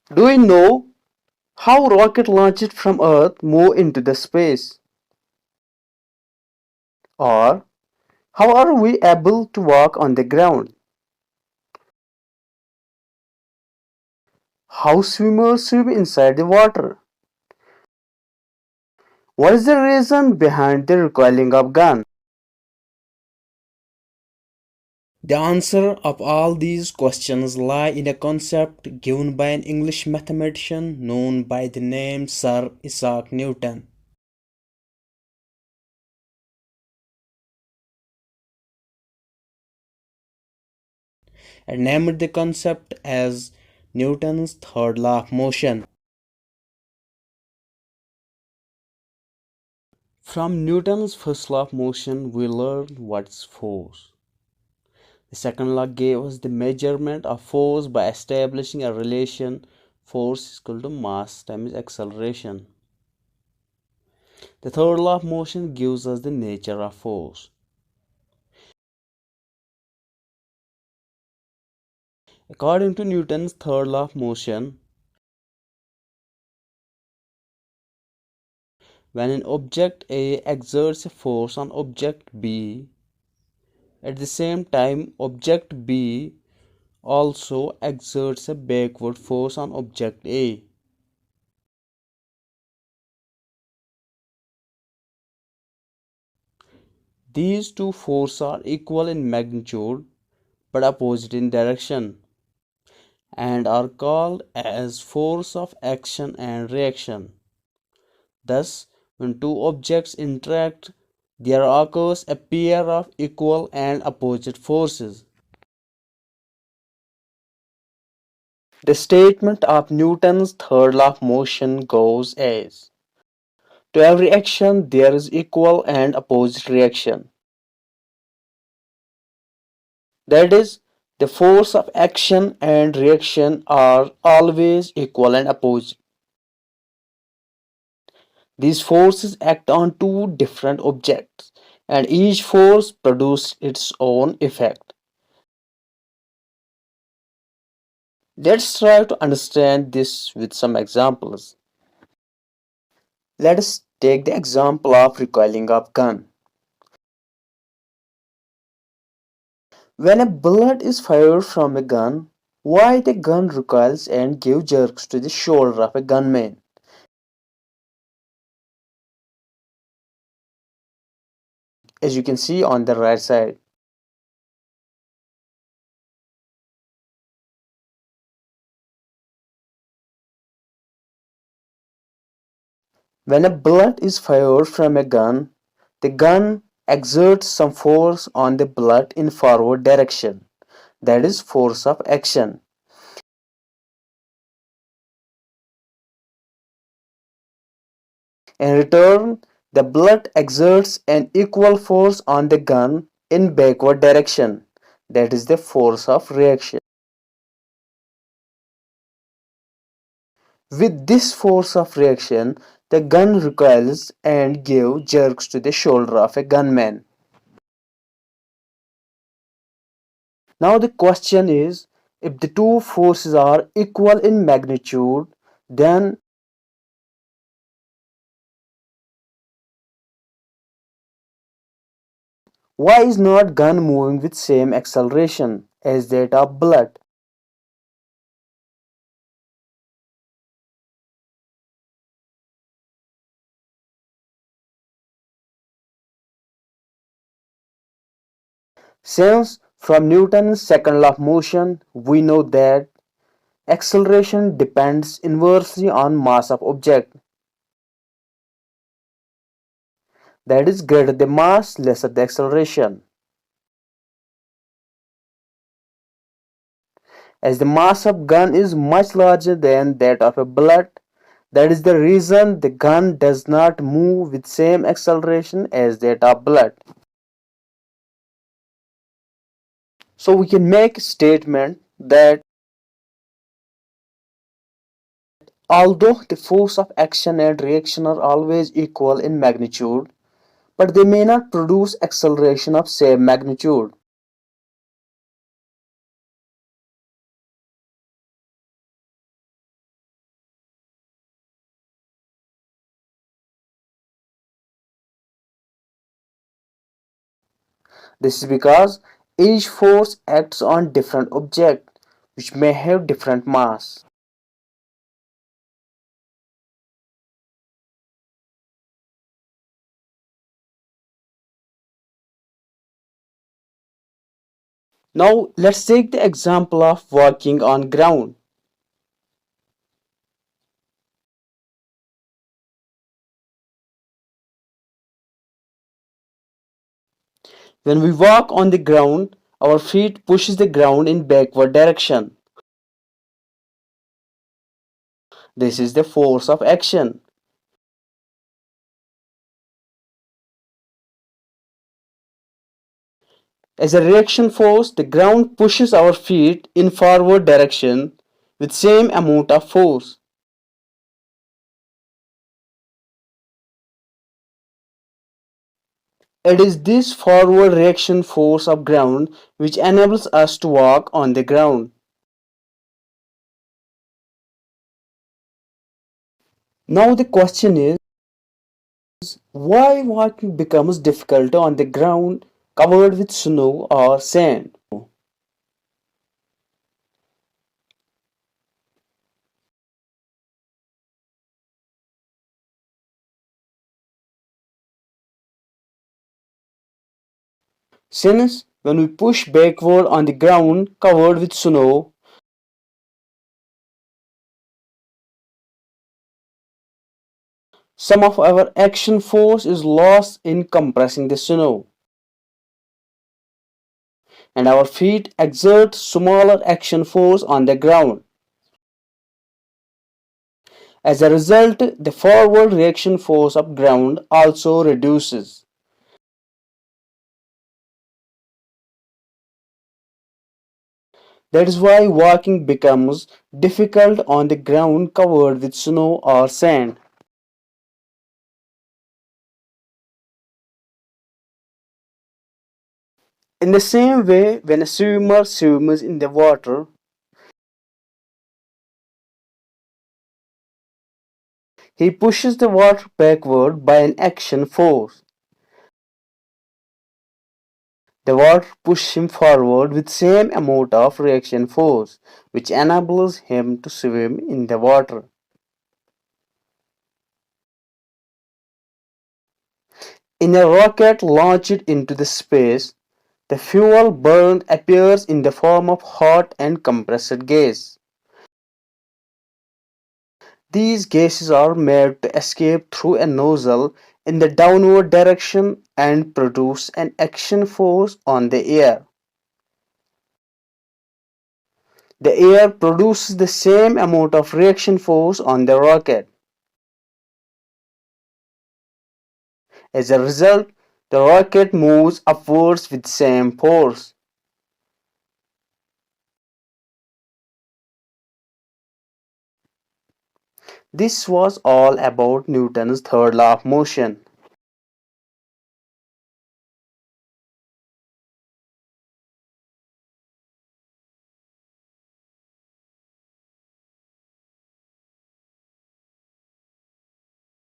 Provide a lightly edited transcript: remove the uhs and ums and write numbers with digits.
Do we know how rocket launched from Earth move into the space? Or how are we able to walk on the ground? How swimmers swim inside the water? What is the reason behind the recoiling of gun? The answer of all these questions lie in a concept given by an English mathematician known by the name Sir Isaac Newton. And named the concept as Newton's third law of motion. From Newton's first law of motion, we learned what's force. The second law gave us the measurement of force by establishing a relation force is equal to mass times acceleration. The third law of motion gives us the nature of force. According to Newton's third law of motion, when an object A exerts a force on object B, at the same time object B also exerts a backward force on object A. These two forces are equal in magnitude but opposite in direction and are called as force of action and reaction. Thus, when two objects interact, there occurs a pair of equal and opposite forces. The statement of Newton's third law of motion goes as: to every action there is equal and opposite reaction. That is, the force of action and reaction are always equal and opposite. These forces act on two different objects, and each force produces its own effect. Let's try to understand this with some examples. Let us take the example of recoiling of gun. When a bullet is fired from a gun, why the gun recoils and gives jerks to the shoulder of a gunman? As you can see on the right side. When a bullet is fired from a the gun exerts some force on the bullet in forward direction. That is force of action. In return, the bullet exerts an equal force on the gun in backward direction. That is the force of reaction. With this force of reaction, the gun recoils and gives jerks to the shoulder of a gunman. Now the question is, if the two forces are equal in magnitude, then why is not gun moving with same acceleration as that of bullet? Since from Newton's second law of motion, we know that acceleration depends inversely on mass of object. That is, greater the mass, lesser the acceleration. As the mass of gun is much larger than that of a bullet, that is the reason the gun does not move with same acceleration as that of bullet. So we can make a statement that although the force of action and reaction are always equal in magnitude, but they may not produce acceleration of same magnitude. This is because each force acts on different object which may have different mass. Now let's take the example of walking on ground. When we walk on the ground, our feet pushes the ground in backward direction. This is the force of action. As a reaction force, the ground pushes our feet in forward direction with same amount of force. It is this forward reaction force of ground which enables us to walk on the ground. Now the question is, why walking becomes difficult on the ground covered with snow or sand? Since when we push backward on the ground covered with snow, some of our action force is lost in compressing the snow, and our feet exert smaller action force on the ground. As a result, the forward reaction force of ground also reduces. That is why walking becomes difficult on the ground covered with snow or sand. In the same way, when a swimmer swims in the water, he pushes the water backward by an action force. The water pushes him forward with same amount of reaction force, which enables him to swim in the water. In a rocket launched into the space, the fuel burned appears in the form of hot and compressed gas. These gases are made to escape through a nozzle in the downward direction and produce an action force on the air. The air produces the same amount of reaction force on the rocket. As a result, the rocket moves upwards with same force. This was all about Newton's third law of motion.